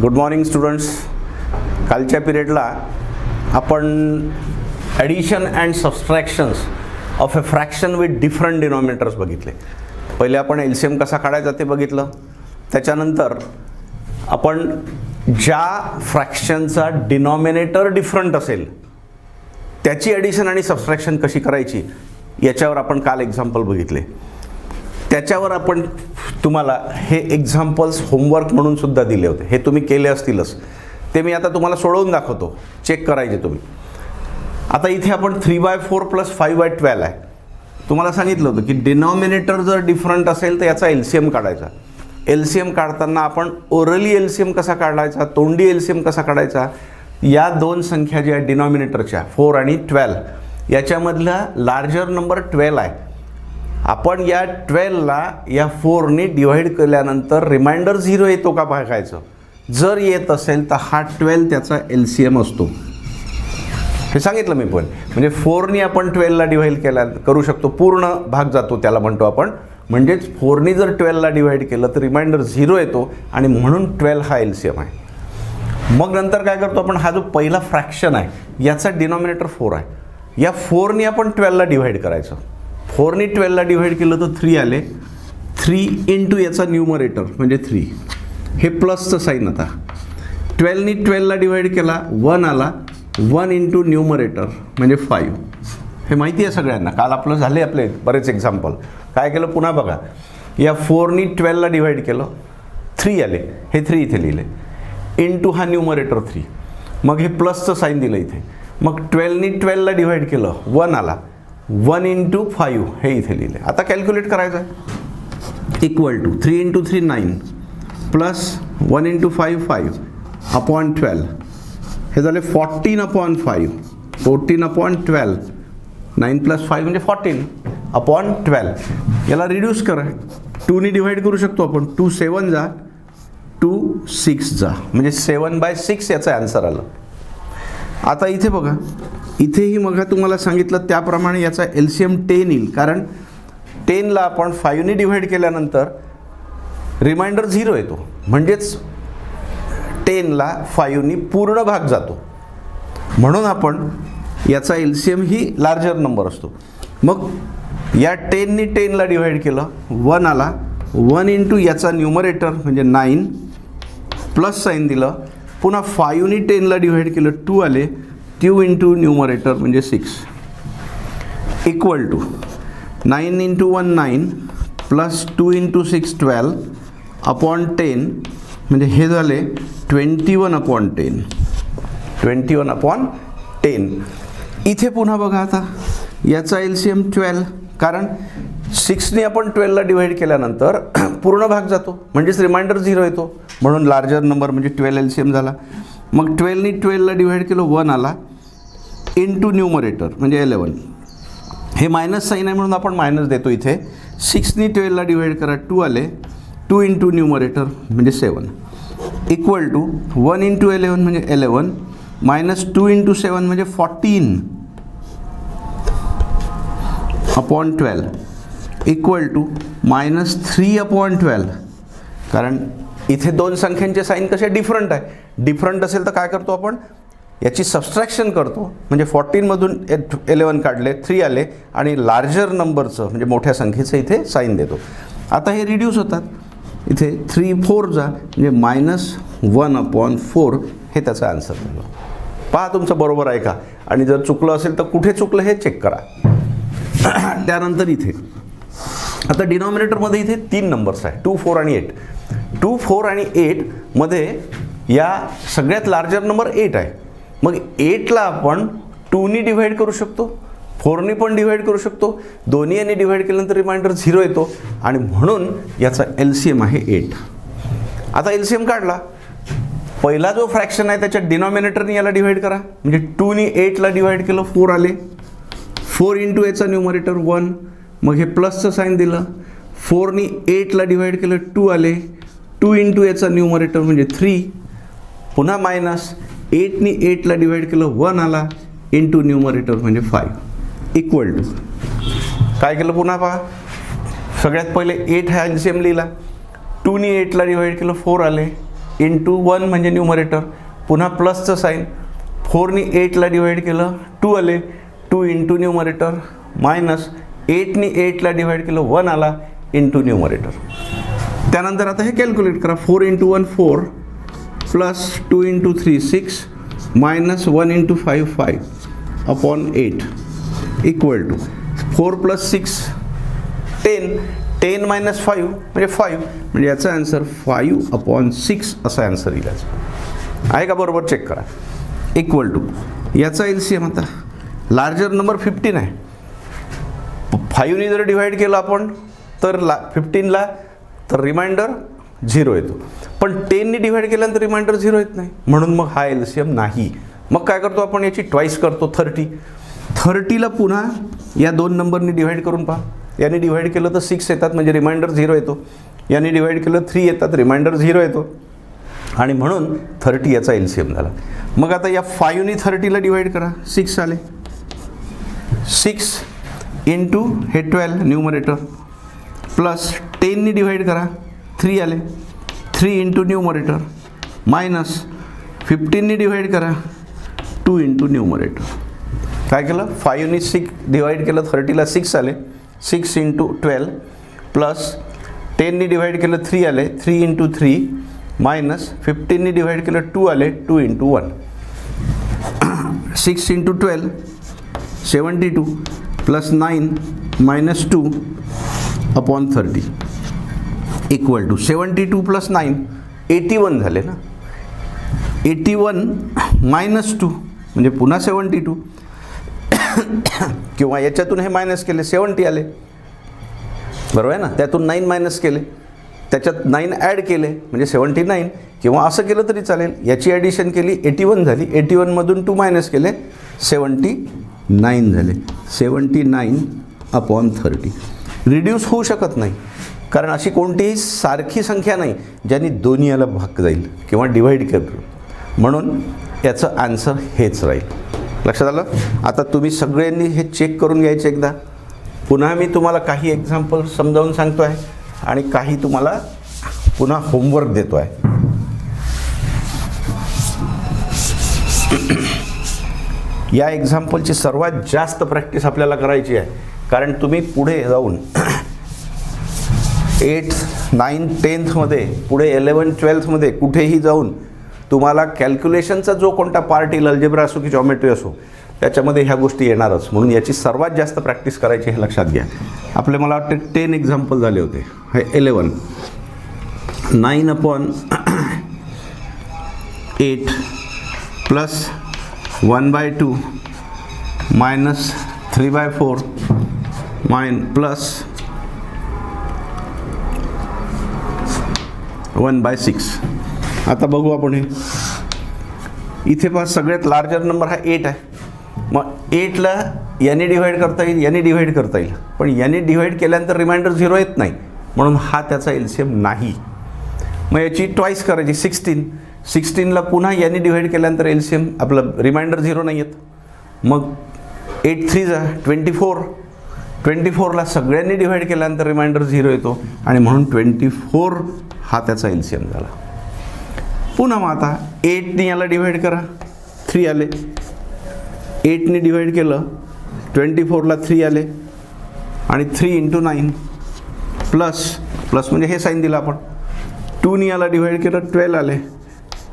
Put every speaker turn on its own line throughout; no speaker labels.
Good morning students. कालच्या पिरियडला आपण addition and subtractions of a fraction with different denominators बघितले. पहिले आपण एलसीएम कसा काढायचा ते बघितलं. त्याच्यानंतर आपण ज्या फ्रॅक्शनचा डिनॉमिनेटर डिफरंट असेल त्याची ॲडिशन आणि सबस्ट्रॅक्शन कशी करायची याच्यावर आपण काल एक्झाम्पल बघितले. त्याच्यावर आपण तुम्हाला हे एक्झाम्पल्स होमवर्क म्हणून सुद्धा दिले होते. हे तुम्ही केले असतीलच. ते मी आता तुम्हाला सोडवून दाखवतो, चेक करायचे तुम्ही. आता इथे आपण 3/4 + 5/12 आहे. तुम्हाला सांगितलं होतं की डिनॉमिनेटर जर डिफरंट असेल तर याचा एलसीएम काढायचा. एलसीएम काढताना आपण ओरली एलसीएम कसा काढायचा, तोंडी एलसीएम कसा काढायचा, या दोन संख्या ज्या आहेत डिनॉमिनेटरच्या 4 आणि 12 याच्यामधला लार्जर नंबर 12 आहे. आपण या 12ला या 4ने डिवाइड केल्यानंतर रिमाइंडर 0 येतो का बघायचं. जर येत असेल तर हा 12 त्याचा एलसीएम असतो. हे सांगितलं मी पण. म्हणजे 4ने आपण 12ला डिवाइड केला करू शकतो, पूर्ण भाग जातो त्याला म्हणतो आपण. म्हणजेच 4ने जर 12ला डिवाइड केलं तर रिमाइंडर 0 येतो आणि म्हणून 12 हा एलसीएम आहे. मग नंतर काय करतो आपण, हा जो पहिला फ्रॅक्शन आहे याचा डिनॉमिनेटर 4 आहे. या 4ने आपण 12ला डिवाइड करायचं. 4ने 12ला डिवाइड केलं तर 3 आले. 3 इंटू याचा न्यूमरेटर म्हणजे 3, हे प्लसचं साईन. आता 12ने 12ला डिवाइड केला 1 आला. 1 इंटू न्यूमरेटर म्हणजे 5. हे माहिती आहे सगळ्यांना, काल आपलं झाले आपले बरेच एक्झाम्पल. काय केलं पुन्हा बघा. या 4ने 12ला डिवाइड केलं 3 आले. हे 3 इथे लिहिले इंटू हा न्यूमरेटर 3. मग हे प्लसचं साईन दिलं इथे. मग 12ने 12ला डिवाइड केलं 1 आला. 1 इंटू 5 हे इथे लिहिले. आता कॅल्क्युलेट करायचं आहे. Equal to 3 into 3 9 plus 1 into 5 5 upon 12. हे झाले 14/5. 14/12. 9 + 5 म्हणजे 14 अपॉन 12. याला रिड्यूस करा. 2ने डिवाइड करू शकतो आपण. 2 7 जा, 2 6 जा, म्हणजे 7/6 याचं आन्सर आलं. आता इथे बघा, इथेही मग तुम्हाला सांगितलं त्याप्रमाणे याचा एलसीएम 10 येईल. कारण 10ला आपण 5ने डिवाइड केल्यानंतर रिमाइंडर 0 येतो. म्हणजेच 10ला 5ने पूर्ण भाग जातो. म्हणून आपण याचा एलसीएम ही लार्जर नंबर असतो. मग या 10ने 10ला डिवाइड केलं 1 आला. 1 इंटू याचा न्यूमरेटर म्हणजे 9 प्लस साईन दिलं. पुन्हा 5ने 10ला डिवाइड केलं 2 आले. 2 इंटू न्यूमरेटर म्हणजे 6 equal to 9 into 1 9 plus 2 into 6 12 upon 10 म्हणजे हे झाले 21/10. 21/10. इथे पुन्हा बघा आता याचा एलसीएम 12. कारण 6ने आपण 12ला डिवाइड केल्यानंतर पूर्ण भाग जातो. म्हणजेच रिमाइंडर 0 येतो. म्हणून लार्जर नंबर म्हणजे 12 एलसीएम झाला. मग 12ने 12ला डिवाइड केलं 1 आला. इंटू न्यूमरेटर म्हणजे 11. हे मायनस साईन आहे म्हणून आपण मायनस देतो इथे. 6ने 12ला डिवाइड करा 2 आले. 2 इंटू न्यूमरेटर म्हणजे 7 इक्वल टू 1 इंटू 11 म्हणजे 11 मायनस 2 इंटू 7 म्हणजे 14 अपॉन 12 इक्वल टू मायनस 3/12. कारण इथे दोन संख्यांचे साईन कसे डिफरंट आहे. डिफरंट असेल तर काय करतो आपण, याची सबस्ट्रॅक्शन करतो. म्हणजे 14मधून 11 काढले 3 आले आणि लार्जर नंबरचं म्हणजे मोठ्या संख्येचं इथे साईन देतो. आता हे रिड्यूस होतात. इथे 3 4 जा म्हणजे -1/4 हे त्याचा आन्सर झालं. पहा तुमचं बरोबर आहे का. आणि जर चुकलं असेल तर कुठे चुकलं हे चेक करा. त्यानंतर इथे आता डिनॉमिनेटरमध्ये इथे 3 नंबर्स आहे 2 4 आणि 8. 2 4 आणि 8 मध्ये या सगळ्यात लार्जर नंबर 8 आहे. मग 8ला आपण 2ने डिवाइड करू शकतो, 4ने पण डिवाइड करू शकतो. दोन्ही याने डिवाइड केल्यानंतर रिमाइंडर 0 येतो आणि म्हणून याचा एलसीएम आहे 8. आता एलसीएम काढला. पहिला जो फ्रॅक्शन आहे त्याच्या डिनॉमिनेटरने याला डिवाइड करा. म्हणजे 2ने 8ला डिवाइड केलं 4 आले. 4 इंटू याचा न्यूमरेटर 1. मग हे प्लसचं साईन दिलं. 4ने 8ला डिवाइड केलं 2 आले. 2 इंटू याचा न्यूमरेटर म्हणजे 3. पुन्हा मायनस 8ने 8ला डिवाइड केलं 1 आला. इंटू न्यूमरेटर म्हणजे 5 इक्वल टू काय केलं पुन्हा पहा. सगळ्यात पहिले 8 हा एलसीएम लिहिला. 2ने 8ला डिवाइड केलं 4 आले. इंटू 1 म्हणजे न्यूमरेटर, पुन्हा प्लसचं साईन, 4नी 8ला डिवाईड केलं 2 आले, 2 इंटू न्यूमरेटर, मायनस 8नी 8ला डिवाईड केलं 1 आला इंटू न्यूमरेटर. त्यानंतर आता हे कॅल्क्युलेट करा. 4 into 1 4 plus 2 into 3 6 minus 1 into 5 5 upon 8 equal to 4 plus 6 10, 10 minus 5 म्हणजे 5, म्हणजे याचा आन्सर 5 अपॉन 6 असा आन्सर येईल. आहे का बरोबर? चेक करा. इक्वल टू याचा LCM आता लार्जर नंबर 15 आहे. 5नी जर डिवाईड केलं आपण तर 15ला तर रिमाइंडर 0 येतो, पण 10नी डिवाईड केल्यानंतर रिमाइंडर 0 येत नाही, म्हणून मग हा LCM नाही. मग काय करतो आपण? याची ट्वाईस करतो. 30ला पुन्हा या 2 नंबरनी डिवाईड करून पहा. याने डिवाईड केलं तर 6 येतात म्हणजे रिमाइंडर 0 येतो, याने डिवाईड केलं 3 येतात रिमाइंडर 0 येतो, आणि म्हणून 30 याचा LCM झाला. मग आता या 5नी 30ला डिवाईड करा, 6 आले, 6 इंटू हे 12 न्यूमरेटर, प्लस 10नी डिवाईड करा 3 आले, 3 इंटू न्यूमरेटर, मायनस 15नी डिवाईड करा 2 इंटू न्यूमरेटर. काय केलं? 5नी 6 डिवाईड केलं 30ला 6 आले, 6 इंटू 12, प्लस 10नी डिवाईड केलं 3 आले, 3 इंटू 3, मायनस 15नी डिवाईड केलं 2 आले, 2 into 1, 6 into 12 72 plus 9 minus 2 upon 30 equal to 72 plus 9 81 झाले ना. 81 मायनस 2 म्हणजे पुन्हा 72 किंवा याच्यातून हे मायनस केले 70 आले, बरोबर आहे ना. त्यातून 9 मायनस केले, त्याच्यात 9 ॲड केले म्हणजे 79, किंवा असं केलं तरी चालेल. याची ॲडिशन केली 81 झाली, 81मधून 2 मायनस केले 79 झाले, 79 अपॉन 30. रिड्यूस होऊ शकत नाही, कारण अशी कोणतीही सारखी संख्या नाही ज्यांनी दोन्ही याला भाग जाईल किंवा डिवाईड करतो, म्हणून याचं आन्सर हेच राहील. लक्षात आलं? आता तुम्ही सगळ्यांनी हे चेक करून घ्यायचे एकदा. पुन्हा मी तुम्हाला काही एक्झाम्पल समजावून सांगतो आहे आणि काही तुम्हाला पुन्हा होमवर्क देतो आहे. या एक्झाम्पलची सर्वात जास्त प्रॅक्टिस आपल्याला करायची आहे, कारण तुम्ही पुढे जाऊन 8th 9th 10thमध्ये, पुढे 11th 12thमध्ये कुठेही जाऊन तुम्हाला कॅल्क्युलेशनचा जो कोणता पार्ट येईल, अल्जेब्रा असो की जॉमेट्री असो, त्याच्यामध्ये ह्या गोष्टी येणारच, म्हणून याची सर्वात जास्त प्रॅक्टिस करायची हे लक्षात घ्या. आपले मला वाटते 10 एक्झाम्पल झाले होते. हे 11 9 अपॉन 8 प्लस 1/2 मायनस 3/4 प्लस 1/6. आता बघू आपण हे. इथे पहा सगळ्यात लार्जर नंबर हा 8 आहे. मग 8ला याने डिवाईड करता येईल, याने डिवाईड करता येईल, पण याने डिवाईड केल्यानंतर रिमाइंडर 0 येत नाही, म्हणून हा त्याचा LCM नाही. मग याची ट्वाईस करायची 16ला पुन्हा याने डिवाईड केल्यानंतर LCM आपलं रिमाइंडर 0 नाही येत. मग 8 3 जा 24ला सगळ्यांनी डिवाईड केल्यानंतर रिमाइंडर 0 येतो, आणि म्हणून 24 हा त्याचा LCM झाला. पुन्हा मग आता 8नी याला डिवाईड करा 3 आले, 8नी डिवाईड केलं 24ला 3 आले, आणि 3 इंटू 9 प्लस म्हणजे हे साईन दिलं आपण. 2नी याला डिवाईड केलं 12 आले,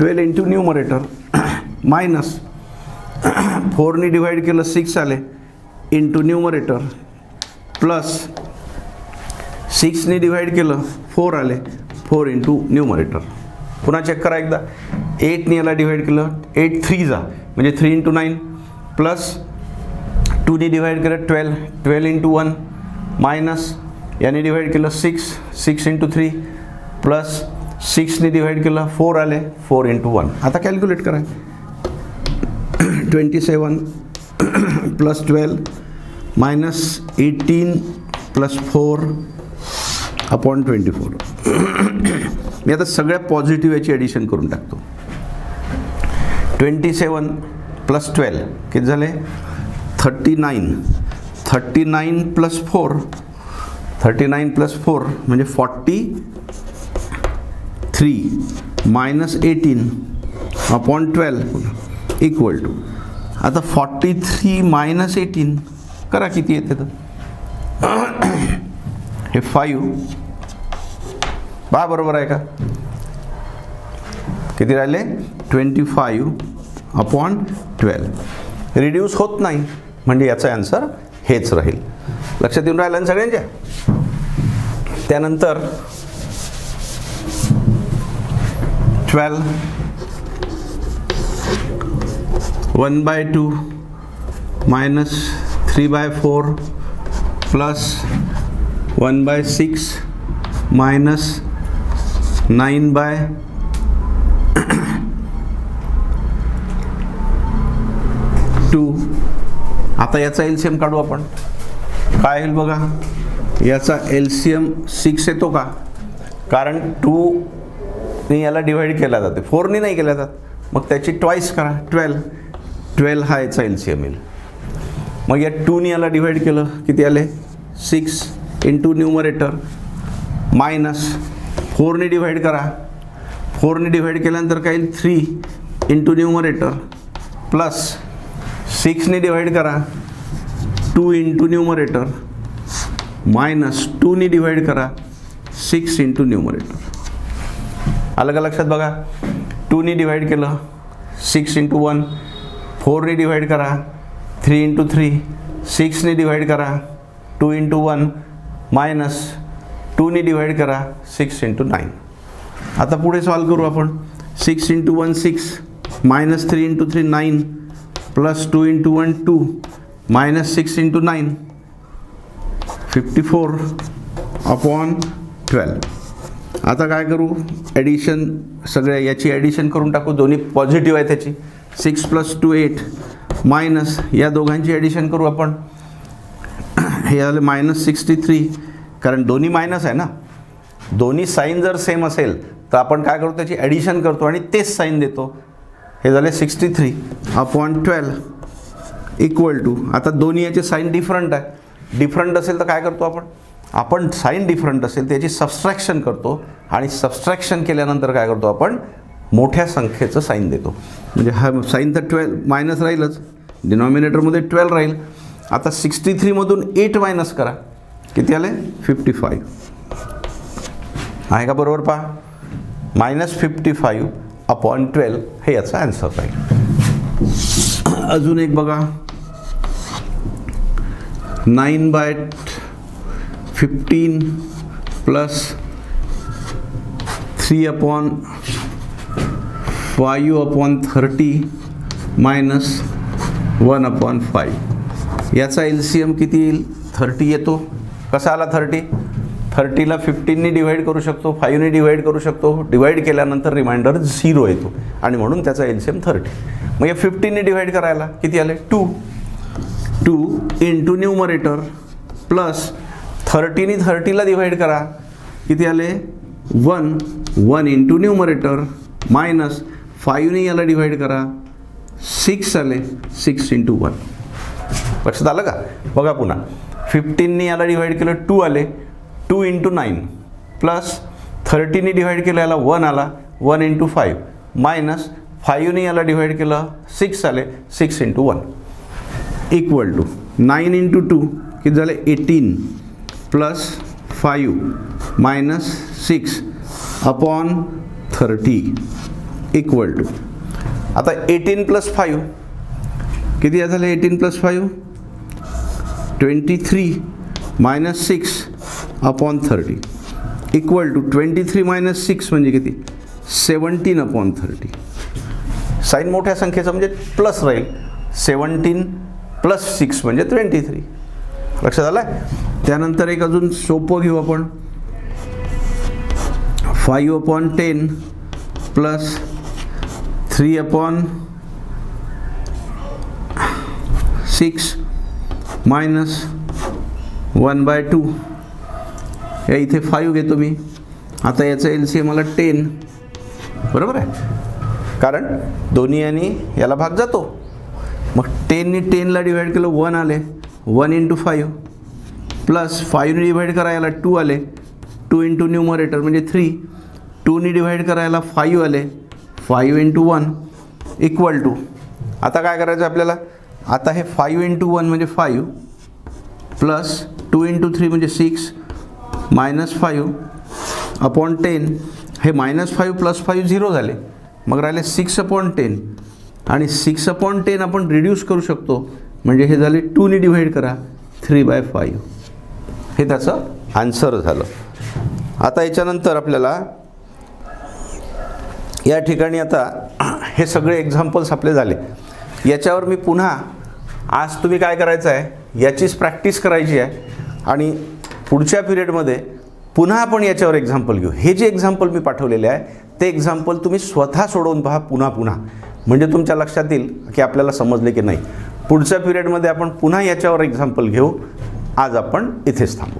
12 इंटू न्यूमरेटर, मायनस 4नी डिवाईड केलं 6 आले इंटू न्यूमरेटर, प्लस 6नी डिवाईड केलं 4 आले, 4 इंटू न्यूमरेटर. पुन्हा चेक करा एकदा. 8नी याला डिवाईड केलं 8 3 जा म्हणजे 3 इंटू 9, प्लस 2नी डिवाईड केलं 12 इंटू 1, मायनस याने डिवाईड केलं 6 इंटू 3, प्लस 6नी डिवाईड केलं 4 आले, 4 इंटू 1. आता कॅल्क्युलेट करा. 27 प्लस 12 मायनस 18 प्लस 4 अपॉन 24. मी आता सगळ्या पॉझिटिव्ह याची ॲडिशन करून टाकतो. 27 प्लस 12 किती झाले? 39 प्लस 4 39 प्लस 4 म्हणजे 43 -18 अपॉन 12 इक्वल टू, आता 43 - 18 करा, किती येते तर हे 5 बरोबर आहे का? किती राहिले? 25 अपॉन 12 रिड्यूस होत नाही, म्हणजे याचा आन्सर हेच राहील. लक्षात येऊन राहिलं ना सगळ्यांच्या? त्यानंतर 12 1/2 -3/4 प्लस 1/6 -9/2. आता याचा एलसीएम काढू आपण. काय होईल बघा, याचा एलसीएम 6 येतो का? कारण 2 ने याला डिवाइड केला जाते, 4 ने नाही केला जात. मग त्याची ट्वाइस करा, 12 हा याचा एलसीएम येईल. मग या 2 ने याला डिवाइड केलं, किती आले? 6 इंटू न्यूमरेटर मायनस 4 ने डिवाइड करा, 4 ने डिवाइड केल्यानंतर काय येईल? 3 इंटू न्यूमरेटर प्लस 6 ने डिवाइड करा, 2 इंटू न्यूमरेटर मायनस 2 ने डिवाइड करा, 6 इंटू न्यूमरेटर. आलं का लक्षात? बघा, 2 ने डिवाइड केलं 6 इंटू 1, 4 ने डिवाइड करा 3 इंटू 3, 6 ने डिवाइड करा 2 इंटू 1 मायनस 2 ने डिवाइड करा 6 इंटू 9. आता पुढे सॉल्व करू आपण. 6 into 1 6, minus 3 into 3 9, plus 2 into 1 2, minus 6 into 9 54 upon 12. आता काय करू? ॲडिशन, सगळ्या याची ॲडिशन करून टाकू. दोन्ही पॉझिटिव्ह आहे त्याची. 6 + 2 8 मायनस या दोघांची ॲडिशन करू आपण. हे झालं -63, कारण दोन्ही मायनस आहे ना. दोन्ही साईन जर सेम असेल तर आपण काय करतो? त्याची ॲडिशन करतो आणि तेच साईन देतो. हे झाले 63 अपॉन 12 इक्वल टू, आता दोन्ही याचे साईन डिफरंट आहे. डिफरंट असेल तर काय करतो आपण साईन डिफरंट असेल त्याची सबस्ट्रॅक्शन करतो, आणि सबस्ट्रॅक्शन केल्यानंतर काय करतो आपण? मोठ्या संख्येचं साईन देतो. म्हणजे हा साईन तर 12 मायनस राहीलच, डिनॉमिनेटरमध्ये 12 राहील. आता 63 मधून 8 मायनस करा, किती आले? 55 आहे का? बरोबर पहा, -55 अपॉन 12 हे याचा आन्सर राहील. अजून एक बघा, 9/15 प्लस 3/5/30 मायनस 1/5. याचा एलसीएम किती येईल? 30 येतो. कसा आला 30? 30ला 15 ने डिवाइड करू शकतो, 5 ने डिवाइड करू शकतो. डिवाइड केल्यानंतर रिमाइंडर 0 येतो, आणि म्हणून त्याचा एलसीएम 30. मग या 15 ने डिवाइड करायला किती आले? 2 इंटू न्यूमरेटर प्लस 30 ने 30ला डिवाइड करा, किती आले? 1 इंटू न्यूमरेटर मायनस 5 ने याला डिवाइड करा, 6 आले, 6 इंटू 1. लक्षात आलं का? बघा पुन्हा, 15 ने याला डिवाइड केलं 2 आले, 2 इंटू 9 प्लस 30 ने डिवाइड केलं याला 1 आला, 1 इंटू 5 मायनस 5 ने याला डिवाइड केलं 6 आले, 6 इंटू 1 इक्वल टू 9 इंटू 2 किती झाले? 18 plus 5 minus 6 upon 30 equal to, आता 18 प्लस 5 किती झाले? 18 plus 5 23 minus 6 upon 30 equal to 23 minus 6 म्हणजे किती? 17 अपॉन 30. साईन मोठ्या संख्येचं म्हणजे प्लस राहील. 17 प्लस 6 म्हणजे 23. लक्षात आलं? त्यानंतर एक अजून सोपं घेऊ आपण. 5/10 प्लस 3/6 मायनस 1/2. या इथे 5 घेतो मी. आता याचं एलसीएम मला 10, बरोबर आहे, कारण दोन्ही यांनी याला भाग जातो. मग 10 ने 10ला डिवाइड केलं 1 आले, 1 इंटू 5 प्लस 5 ने डिवाइड करा याला 2 आले, 2 इंटू न्यूमरेटर म्हणजे 3, 2ने डिवाइड करायला 5 आले, 5 × 1 इक्वल टू, आता काय करायचं आपल्याला, आता हे 5 × 1 म्हणजे 5 प्लस 2 × 3 म्हणजे 6 -5 अपॉन 10, हे -5 + 5 0 झाले, मग राहिले 6/10 आणि 6/10 आपण रिड्यूस करू शकतो, म्हणजे हे झाले 2ने डिवाइड करा 3/5, हे त्याचं आन्सर झालं. आता याच्यानंतर आपल्याला या ठिकाणी आता हे सगळे एक्झाम्पल्स आपले झाले. याच्यावर मी पुन्हा आज तुम्ही काय करायचं आहे, याचीच प्रॅक्टिस करायची आहे आणि पुढच्या पिरियडमध्ये पुन्हा आपण याच्यावर एक्झाम्पल घेऊ. हे जे एक्झाम्पल मी पाठवलेले आहे ते एक्झाम्पल तुम्ही स्वतः सोडवून पहा पुन्हा, म्हणजे तुमच्या लक्षात येईल की आपल्याला समजले की नाही. पुढच्या पिरियडमध्ये आपण पुन्हा याच्यावर एक्झाम्पल घेऊ. आज आपण इथेच थांबू.